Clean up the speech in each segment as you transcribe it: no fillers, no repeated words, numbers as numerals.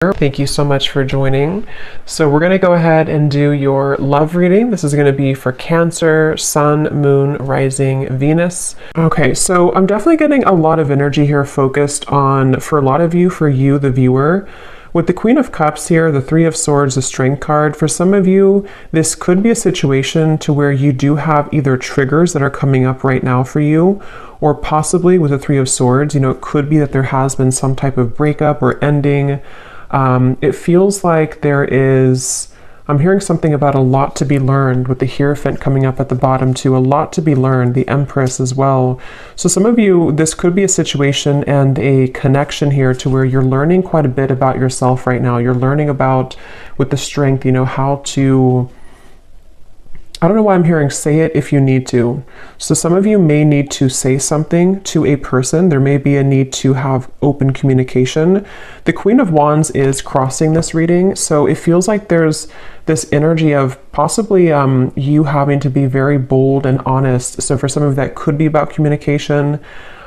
Thank you so much for joining. So we're going to go ahead and do your love reading. This is going to be for Cancer, Sun, Moon, Rising, Venus. Okay, so I'm definitely getting a lot of energy here focused on, for a lot of you, for you, the viewer. With the Queen of Cups here, the Three of Swords, the Strength card, for some of you, this could be a situation to where you do have either triggers that are coming up right now for you, or possibly with the Three of Swords, it could be that there has been some type of breakup or ending. It feels like I'm hearing something about a lot to be learned with the Hierophant coming up at the bottom too, a lot to be learned, the Empress as well. So some of you, this could be a situation and a connection here to where you're learning quite a bit about yourself right now. You're learning about, with the Strength, how to, I don't know why I'm hearing say it if you need to. So some of you may need to say something to a person. There may be a need to have open communication. The Queen of Wands is crossing this reading. So it feels like there's this energy of possibly you having to be very bold and honest. So for some of that could be about communication.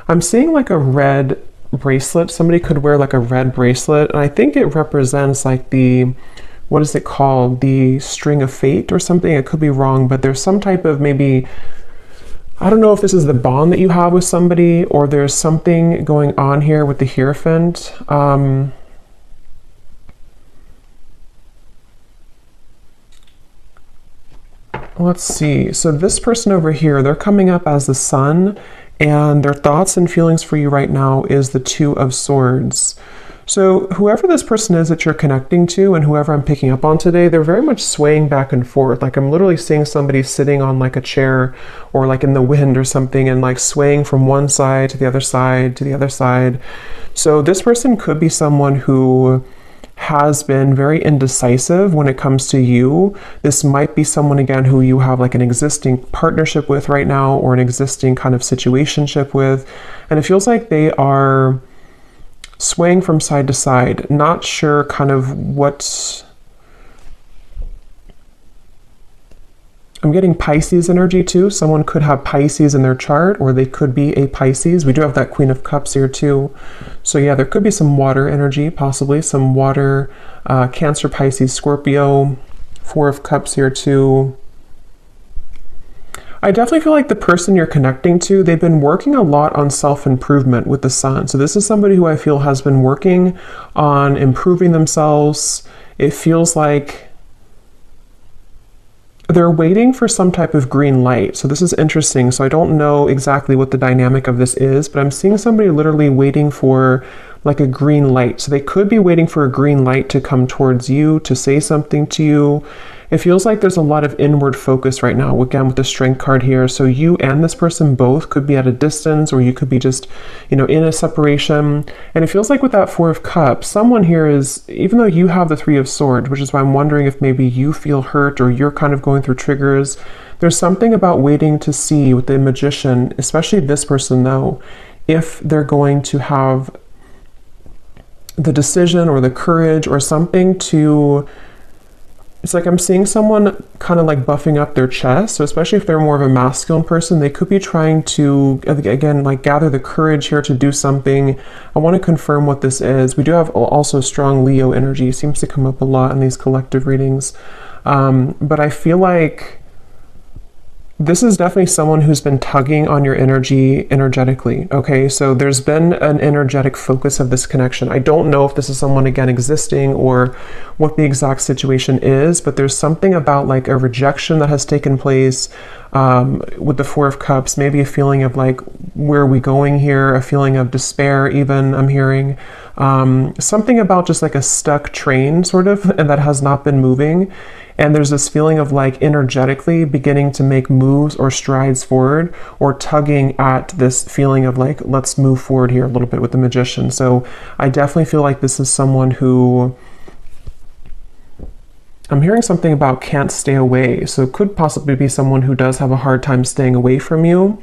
I'm seeing like a red bracelet. Somebody could wear like a red bracelet. And I think it represents like what is it called? The string of fate or something? I could be wrong, but there's some type of maybe, I don't know if this is the bond that you have with somebody, or there's something going on here with the Hierophant. Let's see. So this person over here, they're coming up as the Sun, and their thoughts and feelings for you right now is the Two of Swords. So whoever this person is that you're connecting to, and whoever I'm picking up on today, they're very much swaying back and forth. Like I'm literally seeing somebody sitting on like a chair or like in the wind or something, and like swaying from one side to the other side to the other side. So this person could be someone who has been very indecisive when it comes to you. This might be someone, again, who you have like an existing partnership with right now, or an existing kind of situationship with. And it feels like they are swaying from side to side, not sure kind of what. I'm getting Pisces energy too. Someone could have Pisces in their chart, or they could be a Pisces. We do have that Queen of Cups here too. So yeah, there could be some water energy, possibly some water, Cancer, Pisces, Scorpio, Four of Cups here too. I definitely feel like the person you're connecting to, they've been working a lot on self-improvement with the Sun. So this is somebody who I feel has been working on improving themselves. It feels like they're waiting for some type of green light. So this is interesting. So I don't know exactly what the dynamic of this is, but I'm seeing somebody literally waiting for like a green light. So they could be waiting for a green light to come towards you, to say something to you. It feels like there's a lot of inward focus right now, again, with the Strength card here. So you and this person both could be at a distance, or you could be just, in a separation. And it feels like with that Four of Cups, someone here is, even though you have the Three of Swords, which is why I'm wondering if maybe you feel hurt or you're kind of going through triggers, there's something about waiting to see with the Magician, especially this person though, if they're going to have the decision or the courage or something to. It's like I'm seeing someone kind of like buffing up their chest. So especially if they're more of a masculine person, they could be trying to, again, like gather the courage here to do something. I want to confirm what this is. We do have also strong Leo energy. It seems to come up a lot in these collective readings. But I feel like this is definitely someone who's been tugging on your energy energetically. Okay, so there's been an energetic focus of this connection. I don't know if this is someone, again, existing or what the exact situation is, but there's something about like a rejection that has taken place with the Four of Cups, maybe a feeling of like, where are we going here? A feeling of despair even, I'm hearing. Something about just like a stuck train sort of, and that has not been moving. And there's this feeling of like energetically beginning to make moves or strides forward, or tugging at this feeling of like, let's move forward here a little bit with the Magician. So I definitely feel like this is someone who, I'm hearing something about can't stay away. So it could possibly be someone who does have a hard time staying away from you.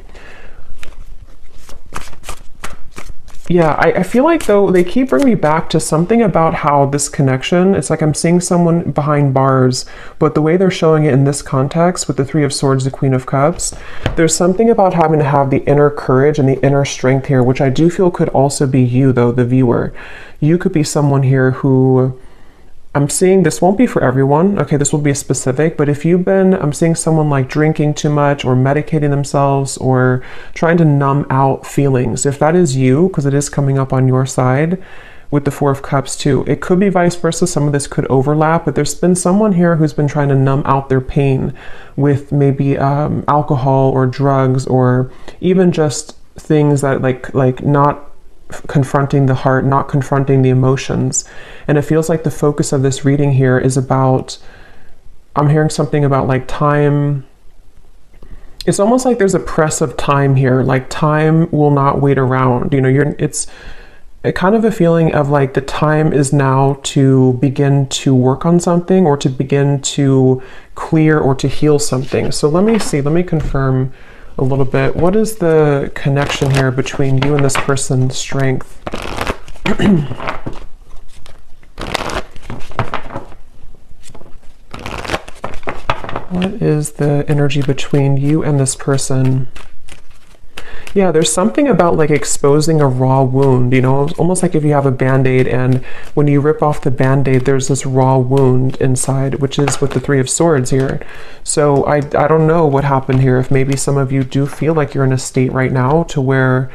Yeah, I feel like though they keep bringing me back to something about how this connection, it's like I'm seeing someone behind bars, but the way they're showing it in this context with the Three of Swords, the Queen of Cups, there's something about having to have the inner courage and the inner strength here, which I do feel could also be you though, the viewer. You could be someone here who, I'm seeing this won't be for everyone, okay, this will be specific, but if you've been, I'm seeing someone like drinking too much or medicating themselves or trying to numb out feelings. If that is you, because it is coming up on your side with the Four of Cups too, it could be vice versa. Some of this could overlap, but there's been someone here who's been trying to numb out their pain with maybe alcohol or drugs or even just things that like not confronting the heart, not confronting the emotions. And it feels like the focus of this reading here is about, I'm hearing something about like time. It's almost like there's a press of time here, like time will not wait around. You know, it's a kind of a feeling of like the time is now to begin to work on something or to begin to clear or to heal something. So let me see, let me confirm a little bit. What is the connection here between you and this person's strength? What is the energy between you and this person? Yeah, there's something about like exposing a raw wound, you know, almost like if you have a band-aid and when you rip off the band-aid, there's this raw wound inside, which is with the Three of Swords here. So I don't know what happened here. If maybe some of you do feel like you're in a state right now to where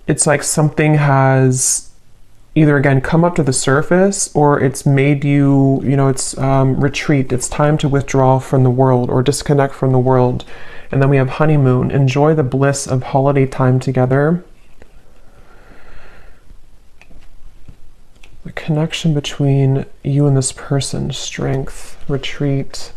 it's like something has either again come up to the surface or it's made you, you know, it's retreat. It's time to withdraw from the world or disconnect from the world. And then we have honeymoon. Enjoy the bliss of holiday time together. The connection between you and this person, strength, retreat.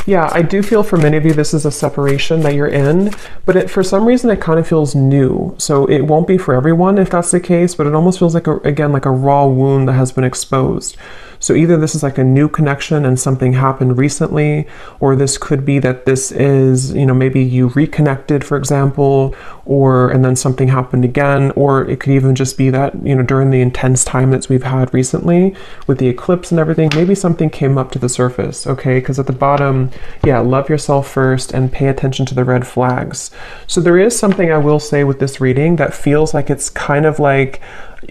Yeah, I do feel for many of you this is a separation that you're in, but for some reason it kind of feels new. So it won't be for everyone if that's the case, but it almost feels like, again, like a raw wound that has been exposed. So either this is like a new connection and something happened recently, or this could be that this is, you know, maybe you reconnected, for example, and then something happened again, or it could even just be that, you know, during the intense time that we've had recently with the eclipse and everything, maybe something came up to the surface, okay? Because at the bottom, yeah, love yourself first and pay attention to the red flags. So there is something I will say with this reading that feels like it's kind of like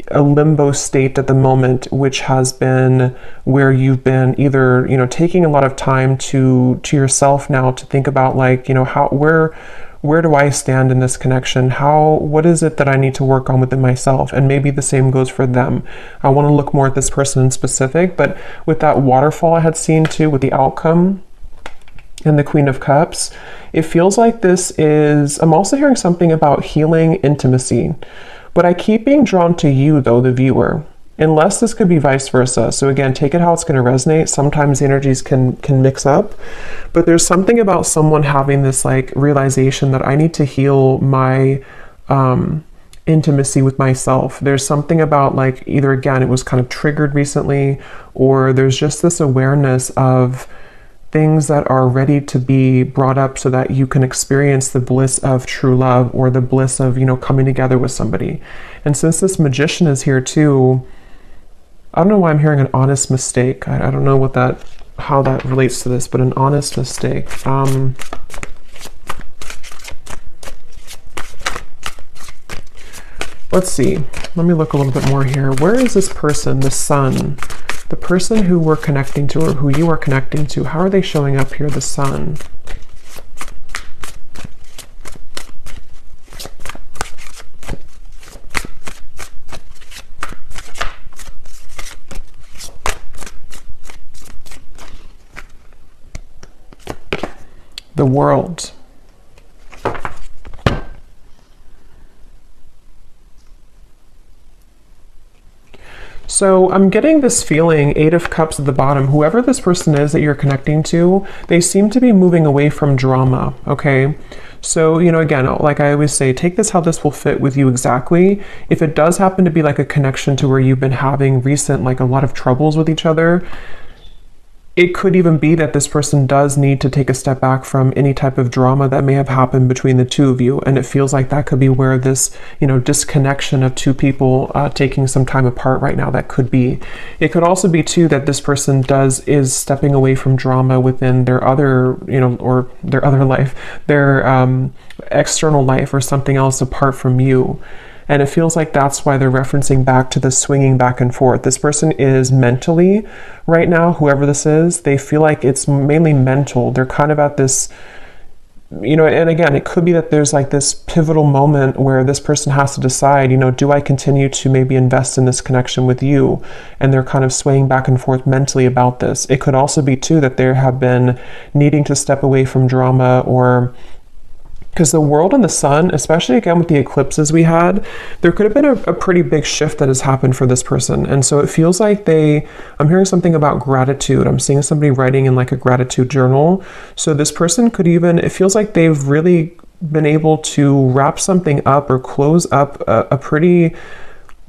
a limbo state at the moment, which has been where you've been either, you know, taking a lot of time to yourself now to think about like, you know, where do I stand in this connection? What is it that I need to work on within myself? And maybe the same goes for them. I want to look more at this person in specific, but with that waterfall I had seen too, with the outcome and the Queen of Cups, it feels like this is, I'm also hearing something about healing intimacy. But I keep being drawn to you, though, the viewer, unless this could be vice versa. So again, take it how it's going to resonate. Sometimes the energies can mix up, but there's something about someone having this like realization that I need to heal my intimacy with myself. There's something about like either, again, it was kind of triggered recently, or there's just this awareness of things that are ready to be brought up so that you can experience the bliss of true love or the bliss of, you know, coming together with somebody. And since this Magician is here too, I don't know why I'm hearing an honest mistake. I don't know how that relates to this, but an honest mistake. Let's see. Let me look a little bit more here. Where is this person, the Sun? The person who we're connecting to or who you are connecting to, how are they showing up here, the Sun? The World. So I'm getting this feeling, Eight of Cups at the bottom, whoever this person is that you're connecting to, they seem to be moving away from drama, okay? So, you know, again, like I always say, take this how this will fit with you exactly. If it does happen to be like a connection to where you've been having like a lot of troubles with each other, it could even be that this person does need to take a step back from any type of drama that may have happened between the two of you. And it feels like that could be where this, disconnection of two people taking some time apart right now, that could be. It could also be too that this person is stepping away from drama within their other, or their other life, their external life or something else apart from you. And it feels like that's why they're referencing back to the swinging back and forth. This person is mentally, right now, whoever this is, they feel like it's mainly mental. They're kind of at this, and again, it could be that there's like this pivotal moment where this person has to decide, do I continue to maybe invest in this connection with you? And they're kind of swaying back and forth mentally about this. It could also be too that they have been needing to step away from drama, or because the world and the sun, especially again with the eclipses we had, there could have been a pretty big shift that has happened for this person. And so it feels like I'm hearing something about gratitude. I'm seeing somebody writing in like a gratitude journal. So this person could it feels like they've really been able to wrap something up or close up a pretty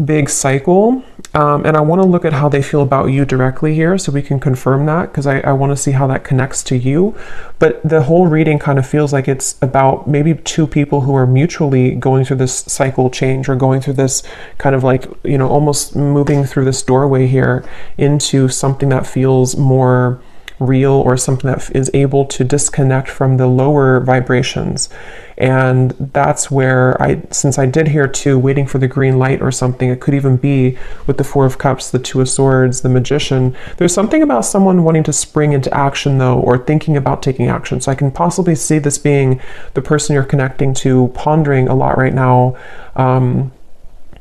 big cycle. And I want to look at how they feel about you directly here so we can confirm that, because I want to see how that connects to you. But the whole reading kind of feels like it's about maybe two people who are mutually going through this cycle change, or going through this kind of like, almost moving through this doorway here into something that feels more real, or something that is able to disconnect from the lower vibrations. And that's where since I did hear too, waiting for the green light or something, it could even be with the Four of Cups, the Two of Swords, the Magician. There's something about someone wanting to spring into action though, or thinking about taking action. So I can possibly see this being the person you're connecting to, pondering a lot right now,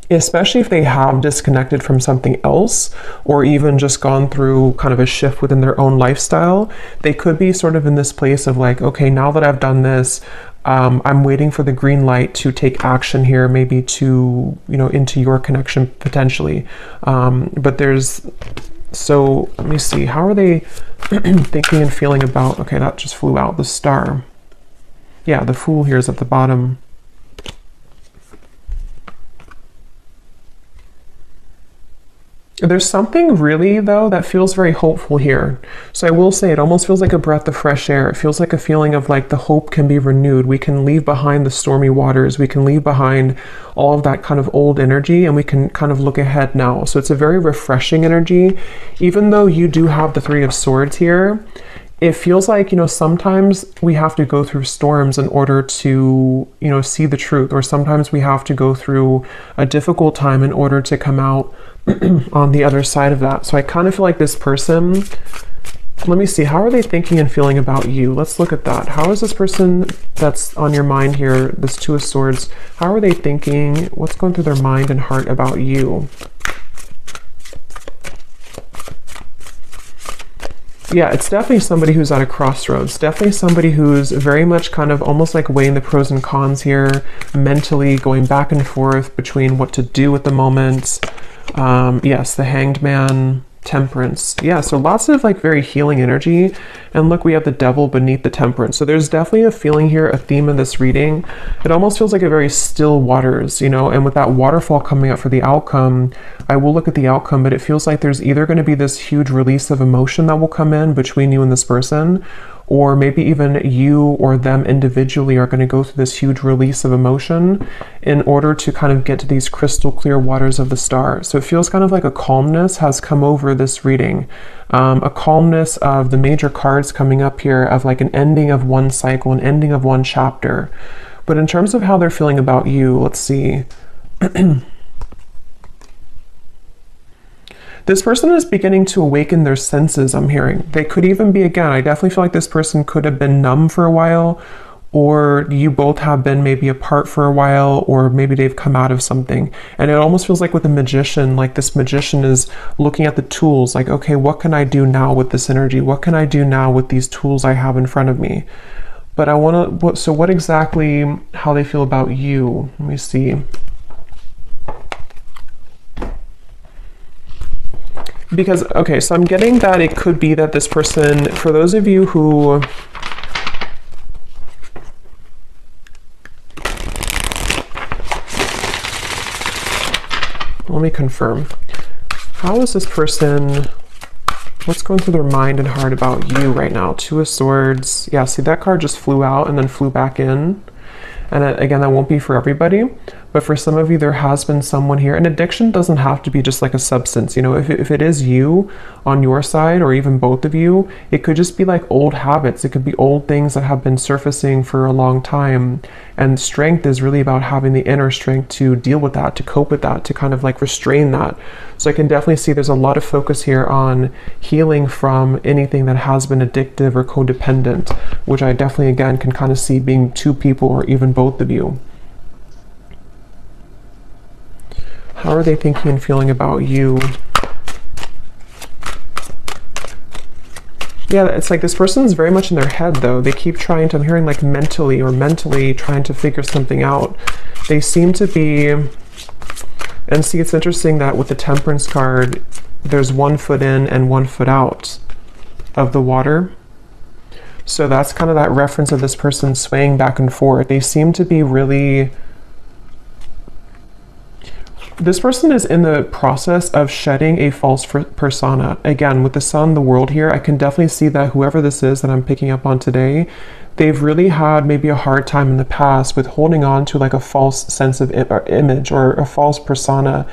especially if they have disconnected from something else, or even just gone through kind of a shift within their own lifestyle. They could be sort of in this place of like, okay, now that I've done this, I'm waiting for the green light to take action here, maybe to, into your connection potentially. So let me see, how are they thinking and feeling about, okay, that just flew out, the Star. Yeah, the Fool here is at the bottom. There's something really, though, that feels very hopeful here. So I will say it almost feels like a breath of fresh air. It feels like a feeling of like the hope can be renewed. We can leave behind the stormy waters. We can leave behind all of that kind of old energy, and we can kind of look ahead now. So it's a very refreshing energy. Even though you do have the Three of Swords here, it feels like, sometimes we have to go through storms in order to, see the truth, or sometimes we have to go through a difficult time in order to come out on the other side of that. So I kind of feel like this person, let me see, how are they thinking and feeling about you? Let's look at that. How is this person that's on your mind here, this Two of Swords, how are they thinking? What's going through their mind and heart about you? Yeah, it's definitely somebody who's at a crossroads. Definitely somebody who's very much kind of almost like weighing the pros and cons here, mentally going back and forth between what to do at the moment. Yes, the Hanged Man, Temperance. Yeah, so lots of like very healing energy. And look, we have the Devil beneath the Temperance. So there's definitely a feeling here, a theme of this reading. It almost feels like a very still waters, and with that waterfall coming up for the outcome, I will look at the outcome, but it feels like there's either going to be this huge release of emotion that will come in between you and this person, or maybe even you or them individually are going to go through this huge release of emotion in order to kind of get to these crystal clear waters of the Star. So it feels kind of like a calmness has come over this reading, a calmness of the major cards coming up here, of like an ending of one cycle, an ending of one chapter. But in terms of how they're feeling about you, let's see. This person is beginning to awaken their senses, I'm hearing. They could even be, again, I definitely feel like this person could have been numb for a while, or you both have been maybe apart for a while, or maybe they've come out of something. And it almost feels like with a magician, like this magician is looking at the tools, like, okay, what can I do now with this energy? What can I do now with these tools I have in front of me? But I want to, so what exactly, how they feel about you? Let me see. Because, okay, so I'm getting that it could be that this person, for those of you who, let me confirm. How is this person What's going through their mind and heart about you right now? Two of Swords. Yeah, see, that card just flew out and then flew back in. And again, that won't be for everybody, but for some of you, there has been someone here. And addiction doesn't have to be just like a substance. You know, if it is you on your side, or even both of you, it could just be like old habits. It could be old things that have been surfacing for a long time. And strength is really about having the inner strength to deal with that, to cope with that, to kind of like restrain that. So I can definitely see there's a lot of focus here on healing from anything that has been addictive or codependent, which I definitely, again, can kind of see being two people or even both of you. How are they thinking and feeling about you? Yeah, it's like this person's very much in their head, though. They keep trying to, I'm hearing like mentally trying to figure something out. They seem to be, and see, it's interesting that with the Temperance card, there's 1 foot in and 1 foot out of the water. So that's kind of that reference of this person swaying back and forth. They seem to be really, this person is in the process of shedding a false persona. Again, with the Sun, the world here, I can definitely see that whoever this is that I'm picking up on today, they've really had maybe a hard time in the past with holding on to like a false sense of image or a false persona.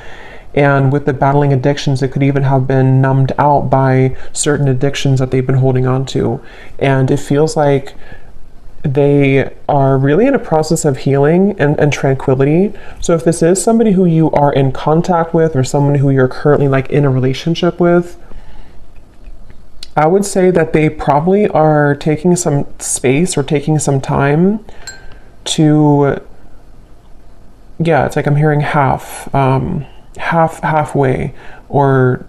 And with the battling addictions, it could even have been numbed out by certain addictions that they've been holding on to. And it feels like they are really in a process of healing and tranquility. So if this is somebody who you are in contact with, or someone who you're currently like in a relationship with, I would say that they probably are taking some space or taking some time to, yeah, it's like I'm hearing halfway, or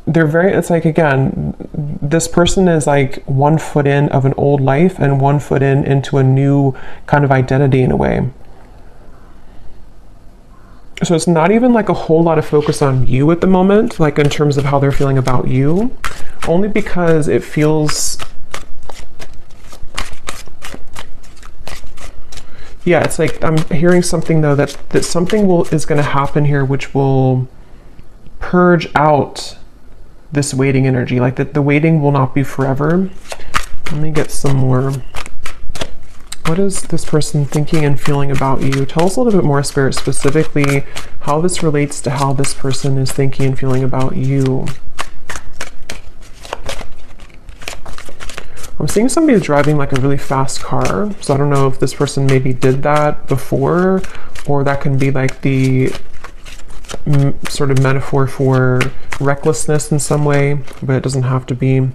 they're very, it's like, again, this person is like 1 foot in of an old life and 1 foot into a new kind of identity in a way. So it's not even like a whole lot of focus on you at the moment, like in terms of how they're feeling about you, only because it feels, yeah, it's like I'm hearing something though that something is going to happen here which will purge out this waiting energy, like that the waiting will not be forever. Let me get some more. What is this person thinking and feeling about you? Tell us a little bit more, Spirit, specifically how this relates to how this person is thinking and feeling about you. I'm seeing somebody driving like a really fast car. So I don't know if this person maybe did that before, or that can be like the sort of metaphor for recklessness in some way, but it doesn't have to be.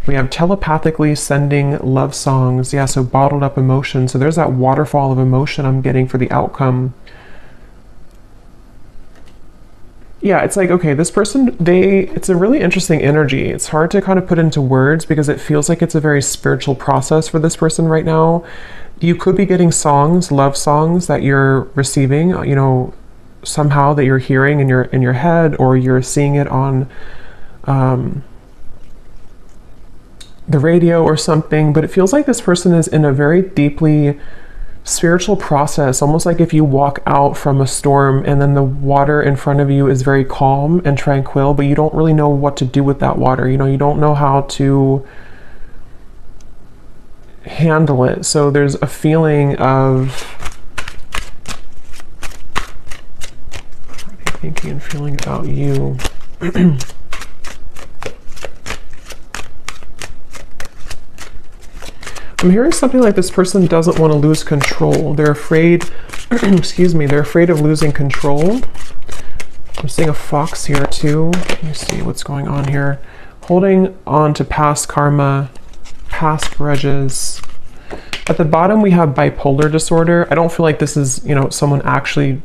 We have telepathically sending love songs. Yeah, so bottled up emotion. So there's that waterfall of emotion I'm getting for the outcome. Yeah, it's like, okay, this person, it's a really interesting energy. It's hard to kind of put into words because it feels like it's a very spiritual process for this person right now. You could be getting songs, love songs that you're receiving, you know, somehow that you're hearing in your head, or you're seeing it on the radio or something. But it feels like this person is in a very deeply spiritual process, almost like if you walk out from a storm and then the water in front of you is very calm and tranquil, but you don't really know what to do with that water. You know, you don't know how to handle it. So there's a feeling of thinking and feeling about you. I'm hearing something like this person doesn't want to lose control. They're afraid, excuse me, they're afraid of losing control. I'm seeing a fox here too. Let me see what's going on here. Holding on to past karma, past grudges. At the bottom we have bipolar disorder. I don't feel like this is, you know, someone actually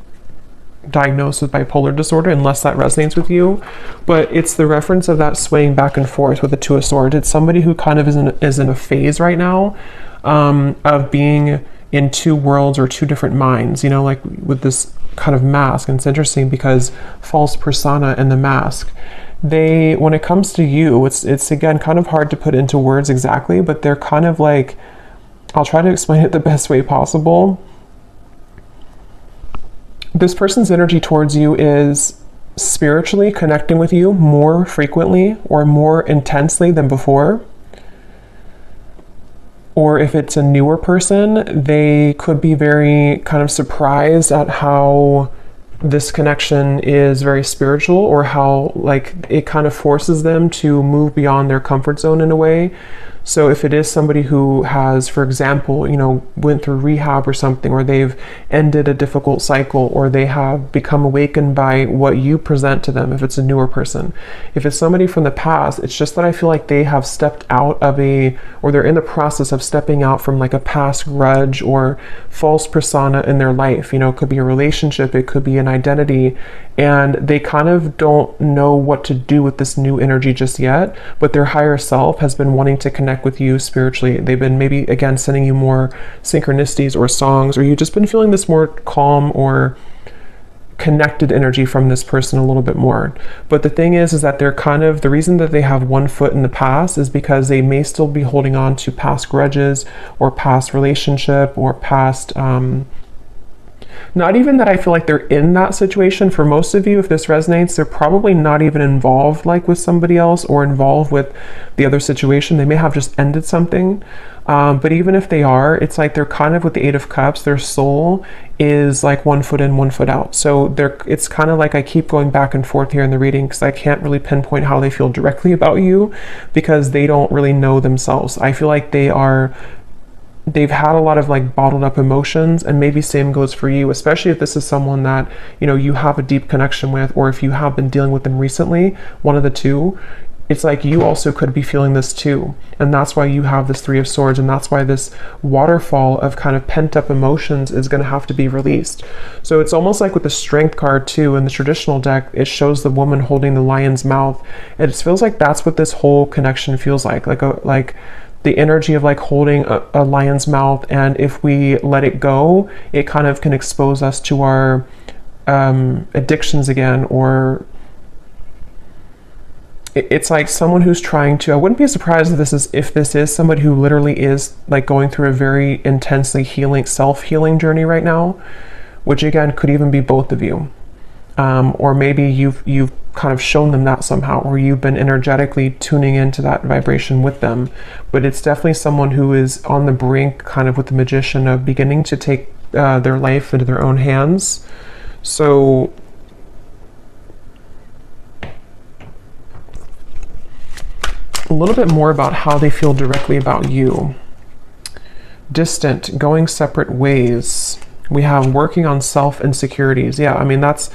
diagnosed with bipolar disorder, unless that resonates with you, but it's the reference of that swaying back and forth with the Two of Swords. It's somebody who kind of is in a phase right now of being in two worlds or two different minds, you know, like with this kind of mask. And it's interesting because false persona and the mask, when it comes to you, it's again kind of hard to put into words exactly, but they're kind of like, I'll try to explain it the best way possible. This person's energy towards you is spiritually connecting with you more frequently or more intensely than before. Or if it's a newer person, they could be very kind of surprised at how this connection is very spiritual, or how like it kind of forces them to move beyond their comfort zone in a way. So if it is somebody who has, for example, you know, went through rehab or something, or they've ended a difficult cycle, or they have become awakened by what you present to them, if it's a newer person. If it's somebody from the past, it's just that I feel like they have stepped out of or they're in the process of stepping out from like a past grudge or false persona in their life. You know, it could be a relationship, it could be an identity, and they kind of don't know what to do with this new energy just yet, but their higher self has been wanting to connect with you spiritually. They've been maybe again sending you more synchronicities or songs, or you've just been feeling this more calm or connected energy from this person a little bit more. But the thing is that they're kind of, the reason that they have one foot in the past is because they may still be holding on to past grudges or past relationship or past not even that I feel like they're in that situation. For most of you, if this resonates, they're probably not even involved like with somebody else or involved with the other situation. They may have just ended something. But even if they are, it's like they're kind of with the Eight of Cups, their soul is like one foot in, one foot out. So it's kind of like I keep going back and forth here in the reading because I can't really pinpoint how they feel directly about you because they don't really know themselves. I feel like they've had a lot of like bottled up emotions, and maybe same goes for you, especially if this is someone that, you know, you have a deep connection with, or if you have been dealing with them recently, one of the two. It's like you also could be feeling this too. And that's why you have this Three of Swords, and that's why this waterfall of kind of pent up emotions is going to have to be released. So it's almost like with the Strength card too, in the traditional deck, it shows the woman holding the lion's mouth. And it feels like that's what this whole connection feels like the energy of like holding a lion's mouth, and if we let it go, it kind of can expose us to our addictions again, or it's like someone who's trying to, I wouldn't be surprised if this is somebody who literally is like going through a very intensely self-healing journey right now, which again could even be both of you. Or maybe you've kind of shown them that somehow, or you've been energetically tuning into that vibration with them. But it's definitely someone who is on the brink, kind of with the Magician, of beginning to take their life into their own hands. So a little bit more about how they feel directly about you. Distant, going separate ways. We have working on self-insecurities. Yeah, I mean, that's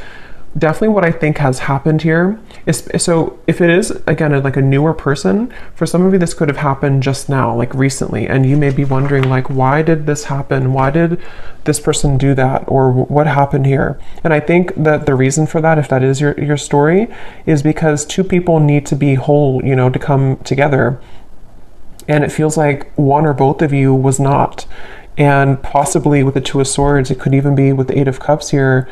definitely what I think has happened here. So if it is, again, like a newer person, for some of you, this could have happened just now, like recently, and you may be wondering, like, why did this happen? Why did this person do that? Or what happened here? And I think that the reason for that, if that is your story, is because two people need to be whole, you know, to come together. And it feels like one or both of you was not. And possibly with the Two of Swords, it could even be with the Eight of Cups here.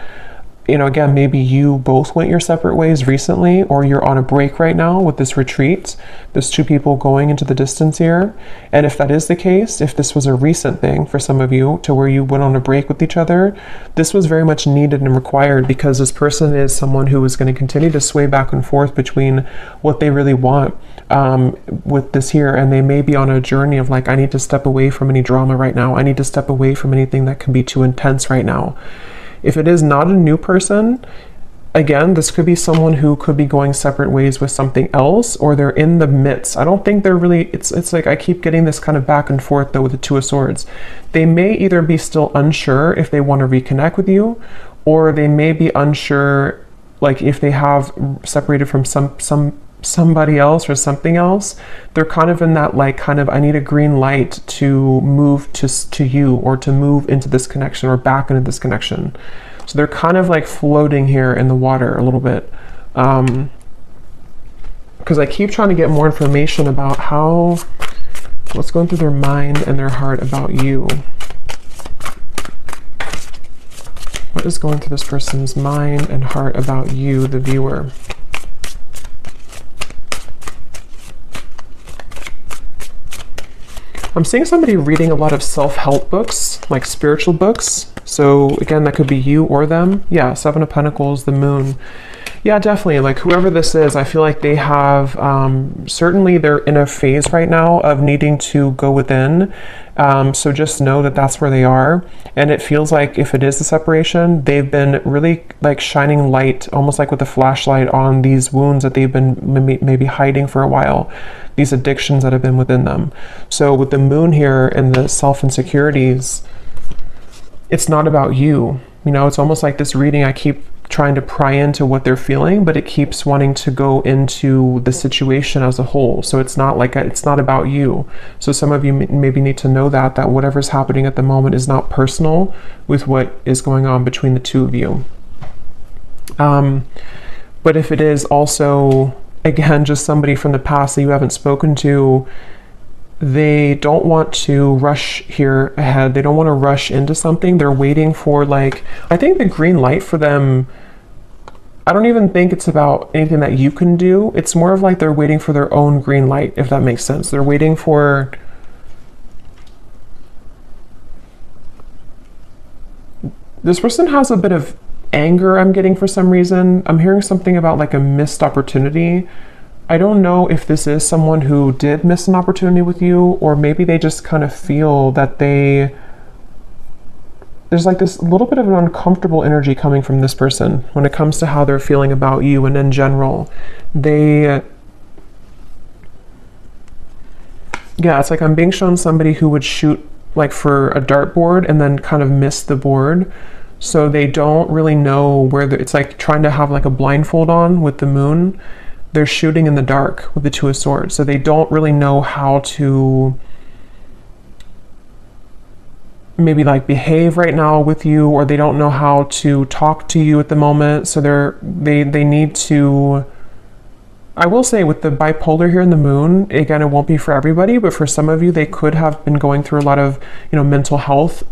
You know, again, maybe you both went your separate ways recently, or you're on a break right now with this retreat. There's two people going into the distance here. And if that is the case, if this was a recent thing for some of you to where you went on a break with each other, this was very much needed and required, because this person is someone who is going to continue to sway back and forth between what they really want with this here. And they may be on a journey of like, I need to step away from any drama right now. I need to step away from anything that can be too intense right now. If it is not a new person, again, this could be someone who could be going separate ways with something else, or they're in the midst. I don't think they're really, it's like I keep getting this kind of back and forth though with the Two of Swords. They may either be still unsure if they want to reconnect with you, or they may be unsure, like if they have separated from somebody else or something else. They're kind of in that like kind of, I need a green light to move to you, or to move into this connection or back into this connection. So they're kind of like floating here in the water a little bit, because I keep trying to get more information about what's going through their mind and their heart about you. What is going through this person's mind and heart about you, the viewer? I'm seeing somebody reading a lot of self-help books, like spiritual books. So again, that could be you or them. Yeah, Seven of Pentacles, the Moon. Yeah, definitely. Like whoever this is, I feel like they have, certainly they're in a phase right now of needing to go within. So just know that that's where they are. And it feels like if it is the separation, they've been really like shining light, almost like with a flashlight on these wounds that they've been maybe hiding for a while, these addictions that have been within them. So with the moon here and the self-insecurities, it's not about you. You know, it's almost like this reading, I keep trying to pry into what they're feeling, but it keeps wanting to go into the situation as a whole. So it's not like it's not about you. So some of you maybe need to know that whatever's happening at the moment is not personal with what is going on between the two of you. But if it is also, again, just somebody from the past that you haven't spoken to, they don't want to rush here ahead. They don't want to rush into something. They're waiting for, like, I think the green light for them, I don't even think it's about anything that you can do. It's more of like they're waiting for their own green light, if that makes sense. They're waiting for, this person has a bit of anger I'm getting for some reason. I'm hearing something about like a missed opportunity. I don't know if this is someone who did miss an opportunity with you, or maybe they just kind of feel that there's like this little bit of an uncomfortable energy coming from this person when it comes to how they're feeling about you. And in general, yeah, it's like I'm being shown somebody who would shoot like for a dartboard and then kind of miss the board. So they don't really know where it's like trying to have like a blindfold on with the moon. They're shooting in the dark with the Two of Swords. So they don't really know how to maybe like behave right now with you, or they don't know how to talk to you at the moment. So they need to, I will say with the bipolar here in the moon, again, it won't be for everybody, but for some of you, they could have been going through a lot of, mental health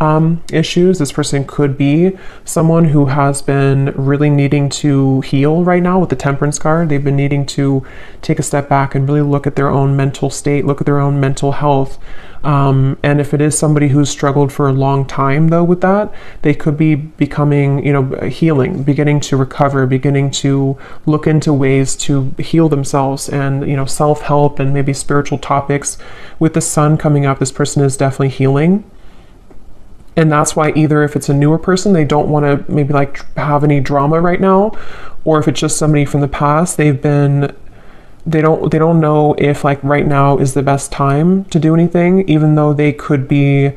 issues. This person could be someone who has been really needing to heal right now with the Temperance card. They've been needing to take a step back and really look at their own mental state, look at their own mental health. And if it is somebody who's struggled for a long time, though, with that, they could be becoming, healing, beginning to recover, beginning to look into ways to heal themselves and, self-help and maybe spiritual topics. With the sun coming up, this person is definitely healing. And that's why either if it's a newer person, they don't want to maybe like have any drama right now, or if it's just somebody from the past, they don't know if like right now is the best time to do anything, even though they could be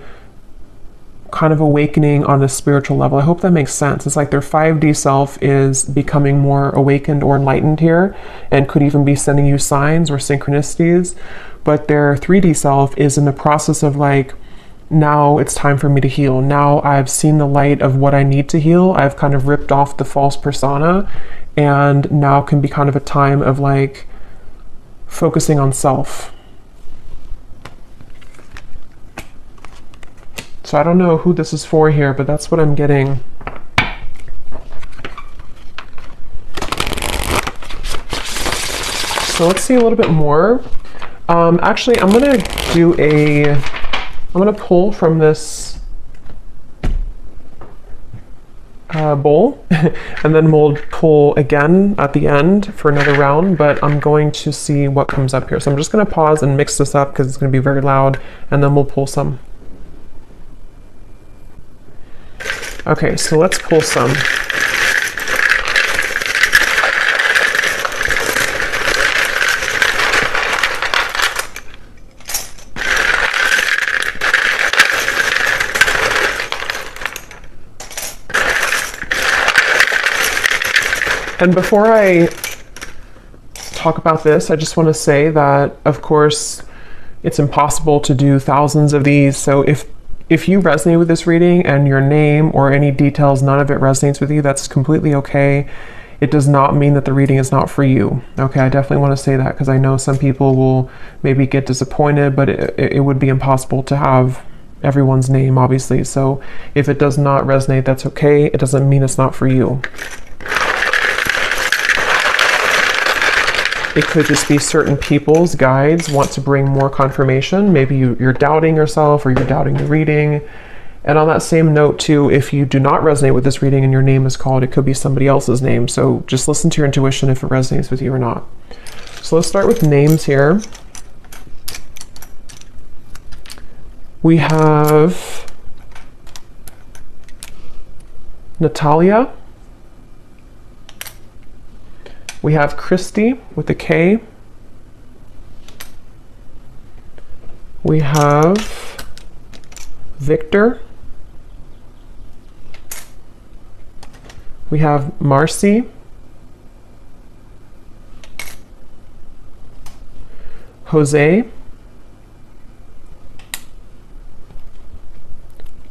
kind of awakening on a spiritual level. I hope that makes sense. It's like their 5D self is becoming more awakened or enlightened here, and could even be sending you signs or synchronicities. But their 3D self is in the process of like, now it's time for me to heal. Now I've seen the light of what I need to heal. I've kind of ripped off the false persona, and now can be kind of a time of like focusing on self. So I don't know who this is for here, but that's what I'm getting. So let's see a little bit more. Actually, I'm gonna pull from this bowl, and then we'll pull again at the end for another round, but I'm going to see what comes up here. So I'm just going to pause and mix this up because it's going to be very loud, and then we'll pull some. Okay, so let's pull some. And before I talk about this, I just want to say that, of course, it's impossible to do thousands of these. So if you resonate with this reading and your name or any details, none of it resonates with you, that's completely okay. It does not mean that the reading is not for you. Okay, I definitely want to say that because I know some people will maybe get disappointed, but it would be impossible to have everyone's name, obviously. So if it does not resonate, that's okay. It doesn't mean it's not for you. It could just be certain people's guides want to bring more confirmation. Maybe you're doubting yourself, or you're doubting the reading, And on that same note too, if you do not resonate with this reading and your name is called, it could be somebody else's name. So just listen to your intuition if it resonates with you or not. So let's start with names here. We have Natalia. We have Christy with a K. We have Victor. We have Marcy. Jose.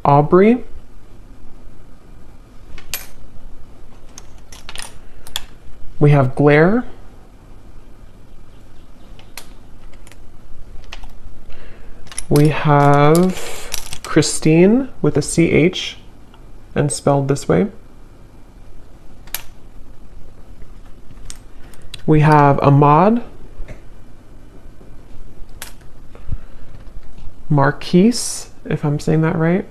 Aubrey. We have Blair. We have Christine with a CH and spelled this way. We have Ahmad. Marquise, if I'm saying that right.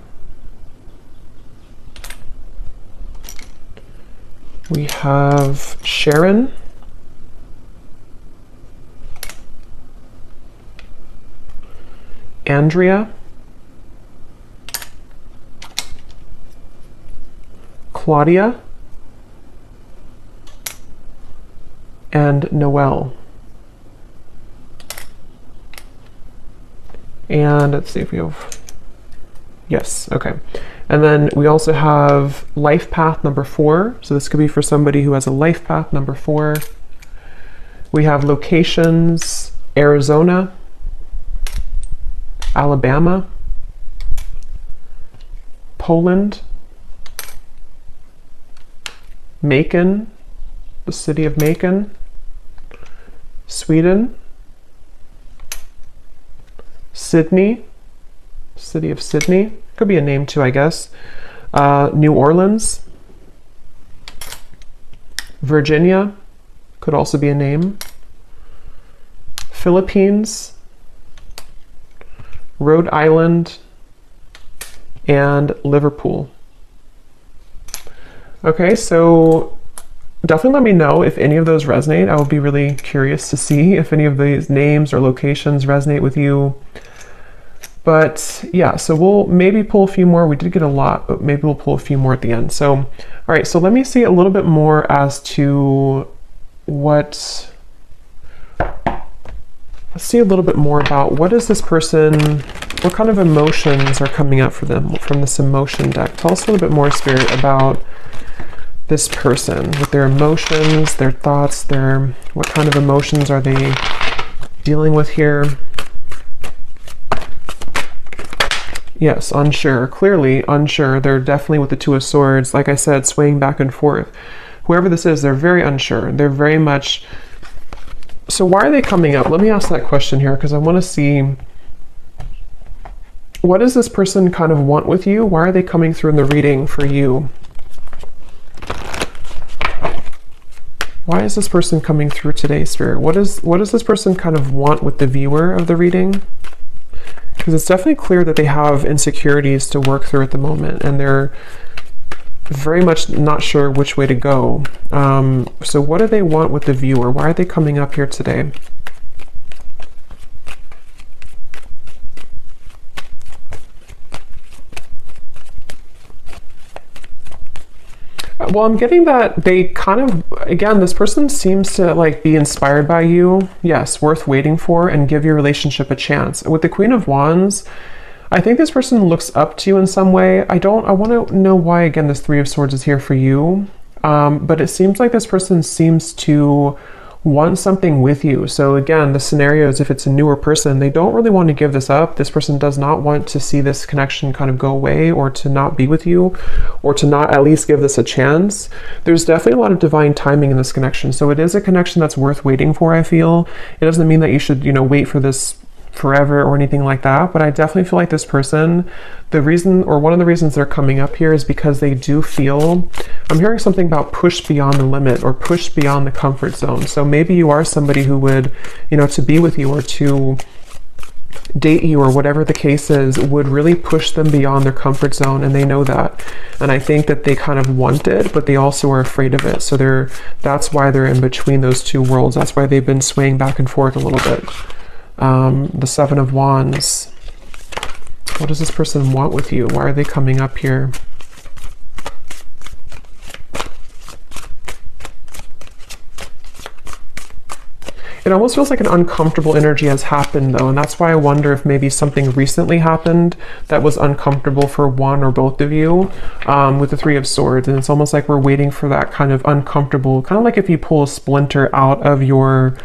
We have Sharon. Andrea. Claudia. And Noelle. And let's see if we have, yes, okay. And then we also have life path number 4. So this could be for somebody who has a life path number 4. We have locations, Arizona, Alabama, Poland, Macon, the city of Macon, Sweden, Sydney, city of Sydney, could be a name too, I guess. New Orleans, Virginia, could also be a name. Philippines, Rhode Island, and Liverpool. Okay, so definitely let me know if any of those resonate. I would be really curious to see if any of these names or locations resonate with you. But yeah, so we'll maybe pull a few more. We did get a lot, but maybe we'll pull a few more at the end. So, all right, so let me see a little bit more as to let's see a little bit more about what is this person, what kind of emotions are coming up for them from this emotion deck. Tell us a little bit more, Spirit, about this person with their emotions, their thoughts, what kind of emotions are they dealing with here? Yes, unsure, clearly unsure. They're definitely with the Two of Swords, like I said, swaying back and forth. Whoever this is, they're very unsure. They're very much, so why are they coming up? Let me ask that question here, because I want to see, what does this person kind of want with you? Why are they coming through in the reading for you? Why is this person coming through today, Spirit? What does this person kind of want with the viewer of the reading? Because it's definitely clear that they have insecurities to work through at the moment, and they're very much not sure which way to go. So what do they want with the viewer? Why are they coming up here today? Well, I'm getting that they kind of, again, this person seems to like be inspired by you. Yes, worth waiting for, and give your relationship a chance. With the Queen of Wands, I think this person looks up to you in some way. I want to know why, again, this Three of Swords is here for you. But it seems like this person seems to want something with you. So again, the scenario is if it's a newer person, they don't really want to give this up. This person does not want to see this connection kind of go away, or to not be with you, or to not at least give this a chance. There's definitely a lot of divine timing in this connection. So it is a connection that's worth waiting for, I feel. It doesn't mean that you should, wait for this forever or anything like that, but I definitely feel like this person, the reason, or one of the reasons they're coming up here, is because they do feel, I'm hearing something about push beyond the limit, or push beyond the comfort zone. So maybe you are somebody who would, to be with you, or to date you or whatever the case is would really push them beyond their comfort zone, and they know that. And I think that they kind of want it, but they also are afraid of it. So that's why they're in between those two worlds. That's why they've been swaying back and forth a little bit. The Seven of Wands. What does this person want with you? Why are they coming up here? It almost feels like an uncomfortable energy has happened though, and that's why I wonder if maybe something recently happened that was uncomfortable for one or both of you, with the Three of Swords. And it's almost like we're waiting for that kind of uncomfortable, kind of like if you pull a splinter out of your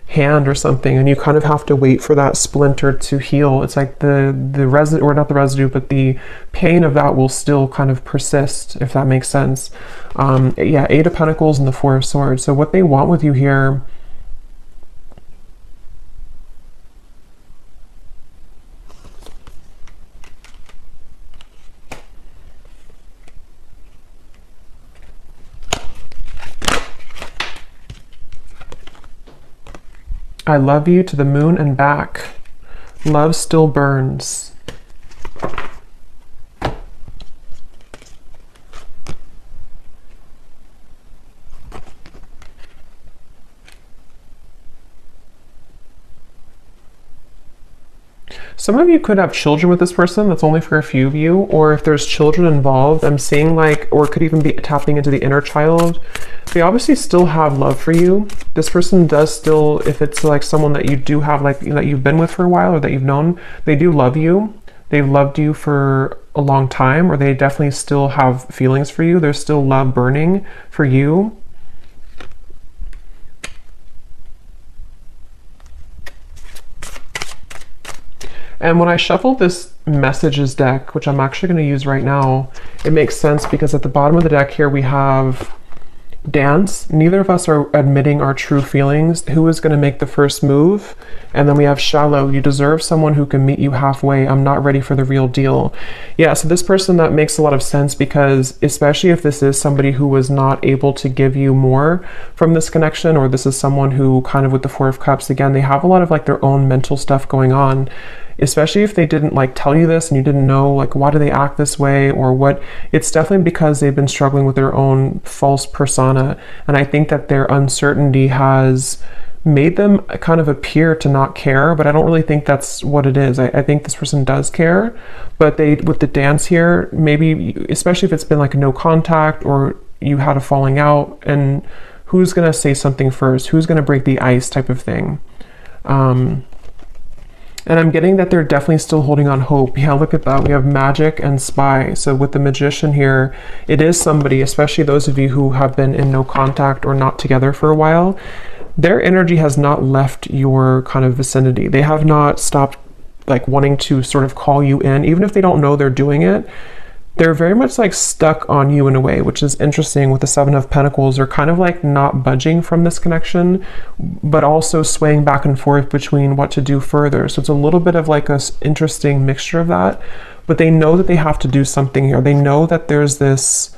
hand or something, and you kind of have to wait for that splinter to heal. It's like the residue, or not the residue, but the pain of that will still kind of persist, if that makes sense. Yeah, Eight of Pentacles and the Four of Swords. So what they want with you here, I love you to the moon and back. Love still burns. Some of you could have children with this person. That's only for a few of you. Or if there's children involved, I'm seeing like, or it could even be tapping into the inner child. They obviously still have love for you. This person does still, if it's like someone that you do have, like that you've been with for a while or that you've known, they do love you. They've loved you for a long time, or they definitely still have feelings for you. There's still love burning for you. And when I shuffled this messages deck, which I'm actually going to use right now, it makes sense because at the bottom of the deck here we have dance. Neither of us are admitting our true feelings. Who is going to make the first move? And then we have shallow. You deserve someone who can meet you halfway. I'm not ready for the real deal. Yeah, so this person, that makes a lot of sense, because especially if this is somebody who was not able to give you more from this connection, or this is someone who kind of with the Four of Cups, again, they have a lot of like their own mental stuff going on. Especially if they didn't like tell you this and you didn't know like why do they act this way or what, it's definitely because they've been struggling with their own false persona. And I think that their uncertainty has made them kind of appear to not care, but I don't really think that's what it is. I think this person does care, but they, with the dance here, maybe, especially if it's been like no contact or you had a falling out, and who's gonna say something first? Who's gonna break the ice type of thing? And I'm getting that they're definitely still holding on hope. Yeah, look at that. We have Magic and Spy. So with the Magician here, it is somebody, especially those of you who have been in no contact or not together for a while, their energy has not left your kind of vicinity. They have not stopped like wanting to sort of call you in, even if they don't know they're doing it. They're very much like stuck on you in a way, which is interesting. With the Seven of Pentacles, they're kind of like not budging from this connection, but also swaying back and forth between what to do further. So it's a little bit of like a interesting mixture of that, but they know that they have to do something here. They know that there's this,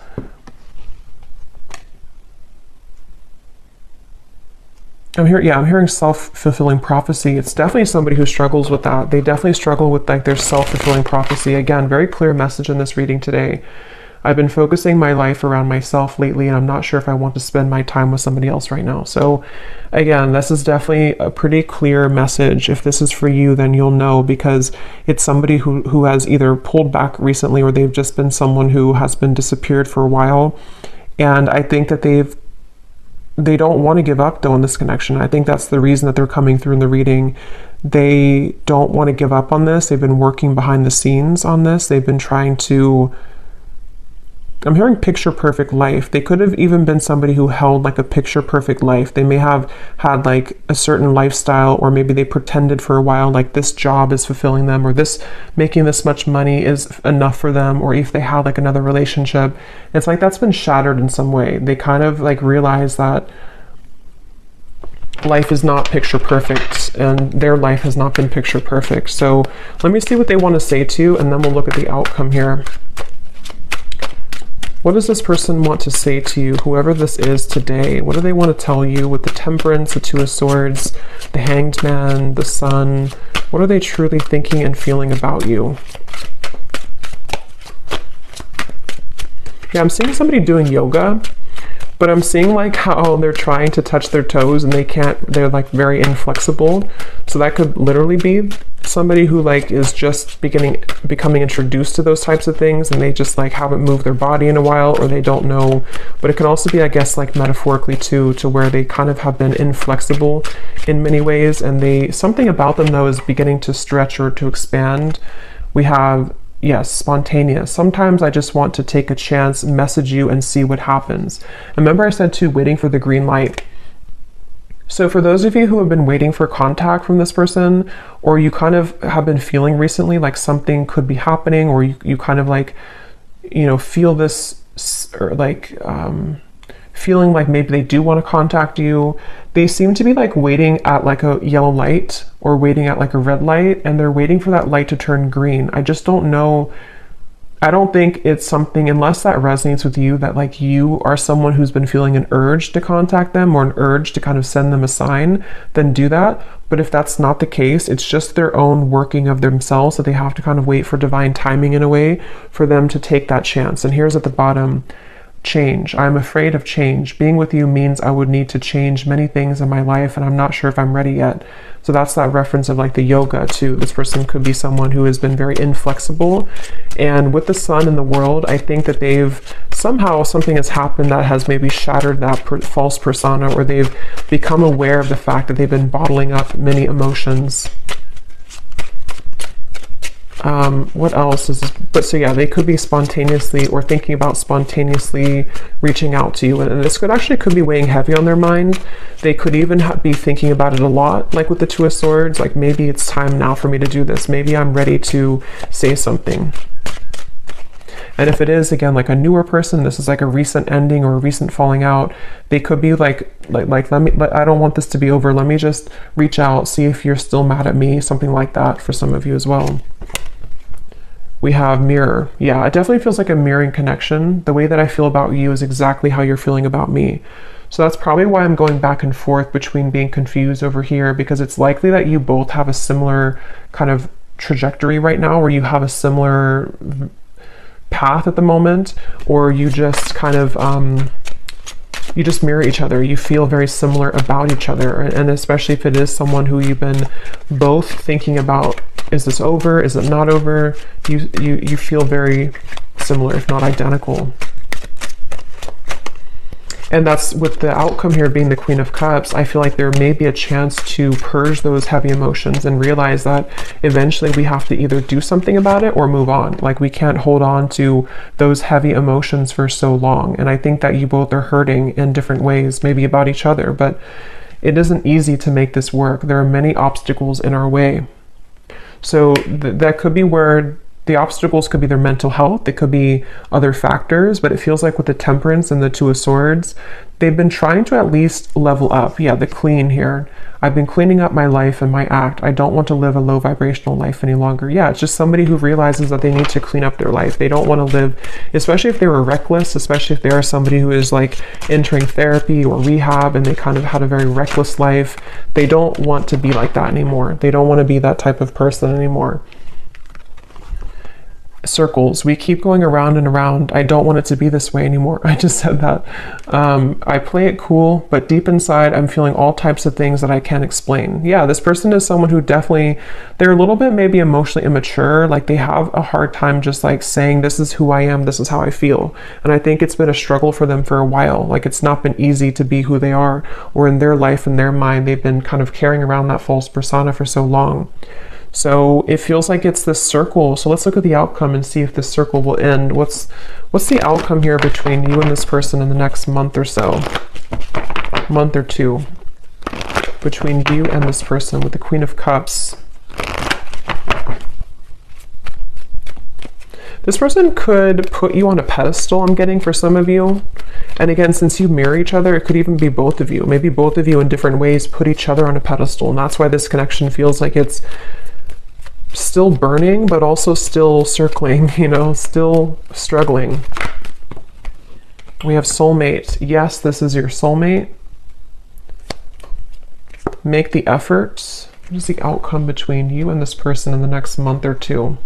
I'm hearing self-fulfilling prophecy. It's definitely somebody who struggles with that. They definitely struggle with like their self-fulfilling prophecy. Again, very clear message in this reading today. I've been focusing my life around myself lately, and I'm not sure if I want to spend my time with somebody else right now. So again, this is definitely a pretty clear message. If this is for you, then you'll know, because it's somebody who has either pulled back recently, or they've just been someone who has been disappeared for a while. And I think that they don't want to give up though in this connection. I think that's the reason that they're coming through in the reading. They don't want to give up on this. They've been working behind the scenes on this. They've been trying to, I'm hearing picture perfect life. They could have even been somebody who held like a picture perfect life. They may have had like a certain lifestyle, or maybe they pretended for a while like this job is fulfilling them, or this making this much money is enough for them, or if they had like another relationship. It's like that's been shattered in some way. They kind of like realize that life is not picture perfect, and their life has not been picture perfect. So let me see what they want to say to you, and then we'll look at the outcome here. What does this person want to say to you, whoever this is today? What do they want to tell you with the Temperance, the Two of Swords, the Hanged Man, the Sun, What are they truly thinking and feeling about you? Yeah, I'm seeing somebody doing yoga, but I'm seeing like how they're trying to touch their toes and they can't, they're like very inflexible. So that could literally be somebody who like is just becoming introduced to those types of things, and they just like haven't moved their body in a while, or they don't know. But it can also be, I guess, like metaphorically too, to where they kind of have been inflexible in many ways, and they, something about them though is beginning to stretch or to expand. We have, yes, spontaneous. Sometimes I just want to take a chance, message you, and see what happens. Remember I said too, waiting for the green light. So for those of you who have been waiting for contact from this person, or you kind of have been feeling recently like something could be happening, or you kind of like, you know, feel this, or like feeling like maybe they do want to contact you, they seem to be like waiting at like a yellow light or waiting at like a red light, and they're waiting for that light to turn green. I just don't know. I don't think it's something, unless that resonates with you, that like you are someone who's been feeling an urge to contact them or an urge to kind of send them a sign, then do that. But if that's not the case, it's just their own working of themselves, that they have to kind of wait for divine timing in a way for them to take that chance. And here's at the bottom, change. I'm afraid of change. Being with you means I would need to change many things in my life, and I'm not sure if I'm ready yet. So that's that reference of like the yoga too. This person could be someone who has been very inflexible, and with the sun in the world, I think that they've somehow, something has happened that has maybe shattered that false persona, or they've become aware of the fact that they've been bottling up many emotions. What else is this? But so yeah, they could be spontaneously, or thinking about spontaneously reaching out to you, and this could be weighing heavy on their mind. They could even be thinking about it a lot, like with the Two of Swords, like maybe it's time now for me to do this, maybe I'm ready to say something. And if it is, again, like a newer person, this is like a recent ending or a recent falling out, they could be like I don't want this to be over, let me just reach out, see if you're still mad at me, something like that for some of you as well. We have mirror. Yeah, it definitely feels like a mirroring connection. The way that I feel about you is exactly how you're feeling about me. So that's probably why I'm going back and forth between being confused over here, because it's likely that you both have a similar kind of trajectory right now, where you have a similar path at the moment, or you just kind of you just mirror each other. You feel very similar about each other, and especially if it is someone who you've been both thinking about, is this over, is it not over, you feel very similar, if not identical. And that's with the outcome here being the Queen of Cups. I feel like there may be a chance to purge those heavy emotions and realize that eventually we have to either do something about it or move on. Like, we can't hold on to those heavy emotions for so long. And I think that you both are hurting in different ways, maybe about each other, but it isn't easy to make this work. There are many obstacles in our way. So that could be where the obstacles could be their mental health, it could be other factors, but it feels like with the Temperance and the Two of Swords, they've been trying to at least level up. Yeah, the clean here. I've been cleaning up my life and my act. I don't want to live a low vibrational life any longer. Yeah, it's just somebody who realizes that they need to clean up their life. They don't want to live, especially if they were reckless, especially if they are somebody who is like entering therapy or rehab and they kind of had a very reckless life. They don't want to be like that anymore. They don't want to be that type of person anymore. Circles, we keep going around and around. I don't want it to be this way anymore. I just said that. I play it cool, but deep inside I'm feeling all types of things that I can't explain. Yeah, this person is someone who definitely, they're a little bit maybe emotionally immature. Like, they have a hard time just like saying, this is who I am, this is how I feel. And I think it's been a struggle for them for a while. Like, it's not been easy to be who they are, or in their life, in their mind, they've been kind of carrying around that false persona for so long. So it feels like it's this circle. So let's look at the outcome and see if this circle will end. What's the outcome here between you and this person in the next month or so? Month or two. Between you and this person with the Queen of Cups. This person could put you on a pedestal, I'm getting, for some of you. And again, since you mirror each other, it could even be both of you. Maybe both of you in different ways put each other on a pedestal. And that's why this connection feels like it's still burning, but also still circling, you know, still struggling. We have soulmate. Yes, this is your soulmate. Make the effort. What is the outcome between you and this person in the next month or two?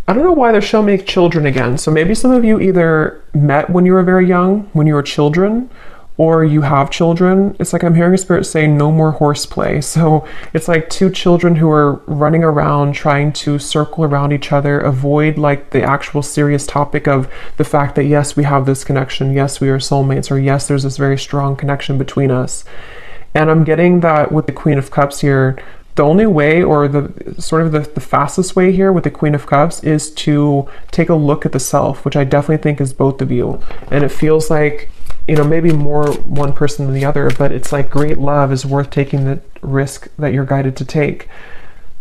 I don't know why they're showing me children again. So maybe some of you either met when you were very young, when you were children, or you have children. It's like I'm hearing a spirit say no more horseplay. So it's like two children who are running around trying to circle around each other, avoid like the actual serious topic of the fact that yes, we have this connection, yes, we are soulmates, or yes, there's this very strong connection between us. And I'm getting that with the Queen of Cups here, the only way, or the sort of the fastest way here with the Queen of Cups, is to take a look at the self, which I definitely think is both of you. And it feels like, you know, maybe more one person than the other, but it's like great love is worth taking the risk that you're guided to take.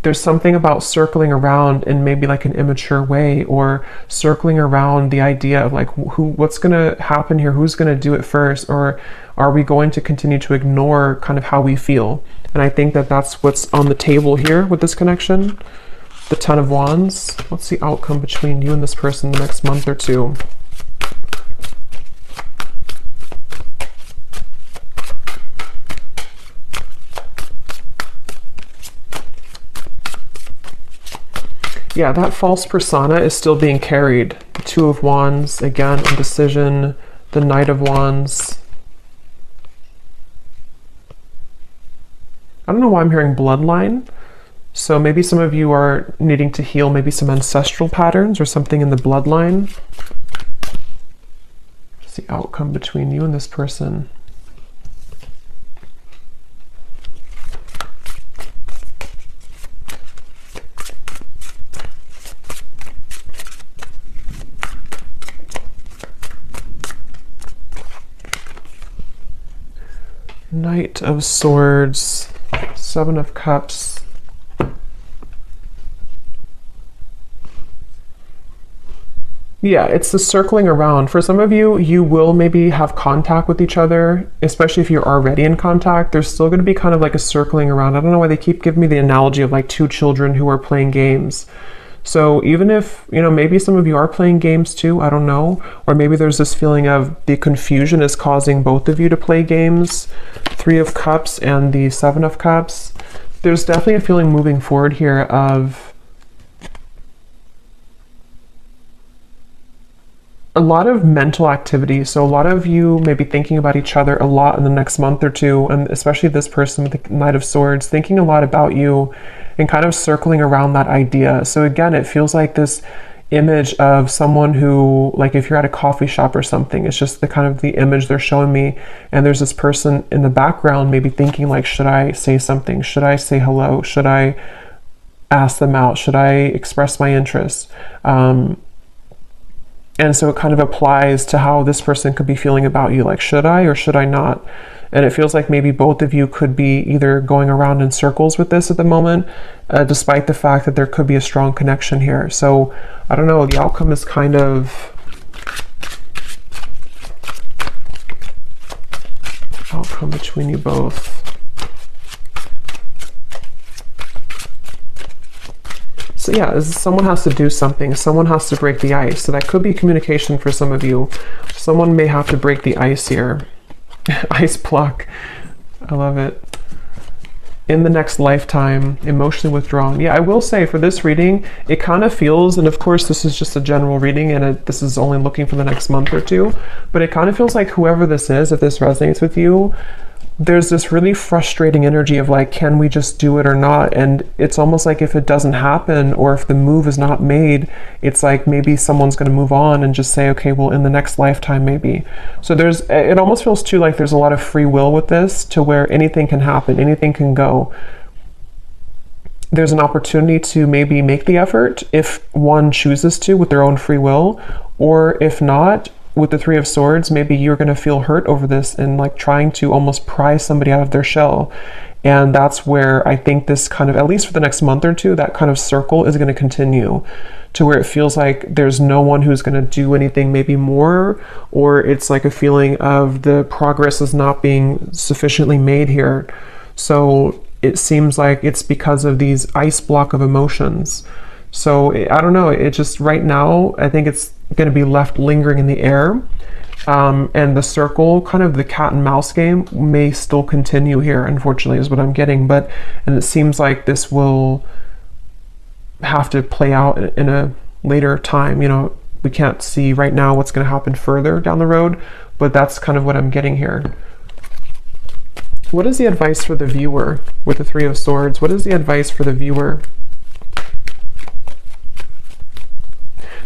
There's something about circling around in maybe like an immature way, or circling around the idea of like what's going to happen here, who's going to do it first, or are we going to continue to ignore kind of how we feel? And I think that that's what's on the table here with this connection. The Ten of Wands. What's the outcome between you and this person the next month or two? Yeah, that false persona is still being carried. The Two of Wands, again, indecision, the Knight of Wands. I don't know why I'm hearing bloodline. So maybe some of you are needing to heal maybe some ancestral patterns or something in the bloodline. What's the outcome between you and this person? Knight of Swords, Seven of Cups. Yeah, it's the circling around. For some of you, you will maybe have contact with each other, especially if you're already in contact. There's still going to be kind of like a circling around. I don't know why they keep giving me the analogy of like two children who are playing games. So even if, you know, maybe some of you are playing games too, I don't know. Or maybe there's this feeling of the confusion is causing both of you to play games. Three of Cups and the Seven of Cups. There's definitely a feeling moving forward here of a lot of mental activity. So a lot of you may be thinking about each other a lot in the next month or two, and especially this person with the Knight of Swords, thinking a lot about you and kind of circling around that idea. So again, it feels like this image of someone who, like if you're at a coffee shop or something, it's just the kind of the image they're showing me. And there's this person in the background maybe thinking like, should I say something? Should I say hello? Should I ask them out? Should I express my interest? And so it kind of applies to how this person could be feeling about you. Like, should I or should I not? And it feels like maybe both of you could be either going around in circles with this at the moment, despite the fact that there could be a strong connection here. So I don't know, the outcome is kind of outcome between you both. So yeah, someone has to do something. Someone has to break the ice. So that could be communication for some of you. Someone may have to break the ice here. Ice block. I love it. In the next lifetime, emotionally withdrawn. Yeah, I will say for this reading, it kind of feels, and of course this is just a general reading and this is only looking for the next month or two, but it kind of feels like whoever this is, if this resonates with you, there's this really frustrating energy of like, can we just do it or not? And it's almost like if it doesn't happen or if the move is not made, it's like maybe someone's going to move on and just say, okay, well, in the next lifetime, maybe. So it almost feels too like there's a lot of free will with this, to where anything can happen, anything can go. There's an opportunity to maybe make the effort if one chooses to with their own free will, or if not, with the Three of Swords, maybe you're going to feel hurt over this and like trying to almost pry somebody out of their shell. And that's where I think this kind of, at least for the next month or two, that kind of circle is going to continue, to where it feels like there's no one who's going to do anything maybe more, or it's like a feeling of the progress is not being sufficiently made here. So it seems like it's because of these ice block of emotions. So I don't know, it just right now, I think it's going to be left lingering in the air. And the circle, kind of the cat and mouse game, may still continue here, unfortunately, is what I'm getting. And it seems like this will have to play out in a later time. You know, we can't see right now what's going to happen further down the road, but that's kind of what I'm getting here. What is the advice for the viewer with the Three of Swords? What is the advice for the viewer?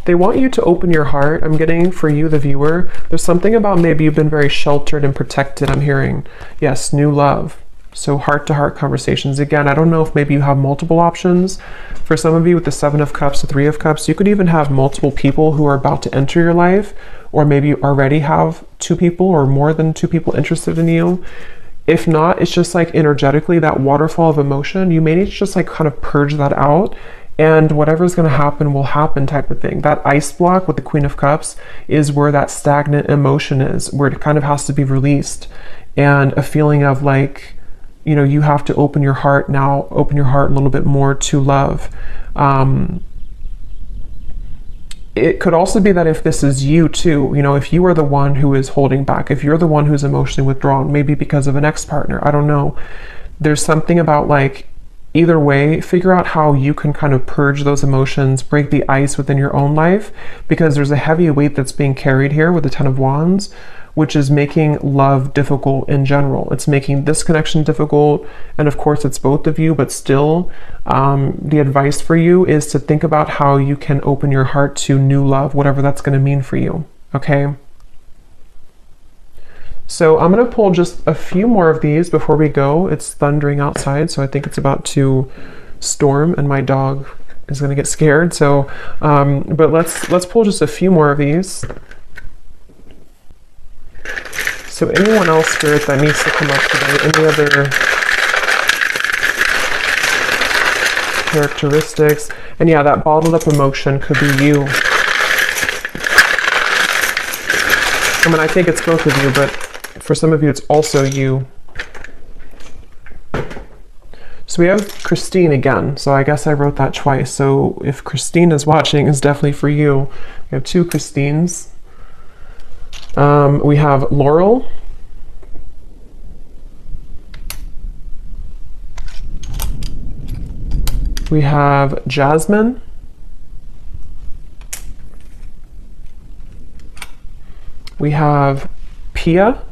They want you to open your heart. I'm getting for you, the viewer. There's something about maybe you've been very sheltered and protected, I'm hearing. Yes, new love. So heart-to-heart conversations. Again, I don't know if maybe you have multiple options. For some of you with the Seven of Cups, the Three of Cups, you could even have multiple people who are about to enter your life, or maybe you already have two people or more than two people interested in you. If not, it's just like energetically, that waterfall of emotion, you may need to just like kind of purge that out, and whatever's going to happen will happen type of thing. That ice block with the Queen of Cups is where that stagnant emotion is, where it kind of has to be released, and a feeling of like, you know, you have to open your heart now, open your heart a little bit more to love. It could also be that if this is you too, you know, if you are the one who is holding back, if you're the one who's emotionally withdrawn, maybe because of an ex-partner, I don't know. There's something about like, either way, figure out how you can kind of purge those emotions, break the ice within your own life, because there's a heavy weight that's being carried here with the Ten of Wands, which is making love difficult in general. It's making this connection difficult, and of course it's both of you, but still, the advice for you is to think about how you can open your heart to new love, whatever that's going to mean for you, okay? So I'm going to pull just a few more of these before we go. It's thundering outside, so I think it's about to storm, and my dog is going to get scared. So, but let's pull just a few more of these. So anyone else, Spirit, that needs to come up today, any other characteristics? And yeah, that bottled up emotion could be you. I mean, I think it's both of you, but for some of you, it's also you. So we have Christine again. So I guess I wrote that twice. So if Christine is watching, it's definitely for you. We have two Christines. We have Laurel. We have Jasmine. We have Pia.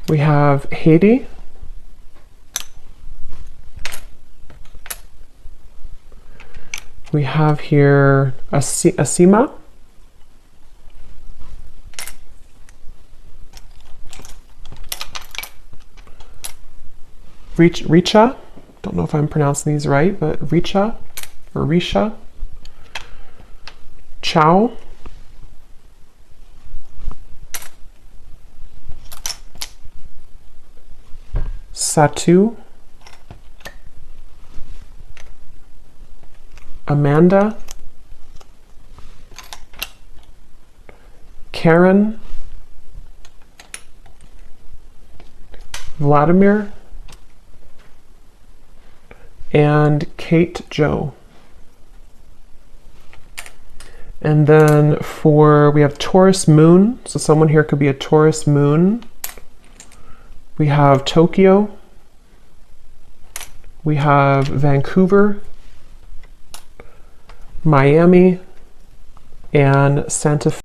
We have Haiti. We have here Asima. Richa. Don't know if I'm pronouncing these right, but Richa or Risha. Chow. Satu. Amanda. Karen. Vladimir. And Kate Joe. And then we have Taurus Moon. So someone here could be a Taurus Moon. We have Tokyo. We have Vancouver, Miami, and Santa Fe.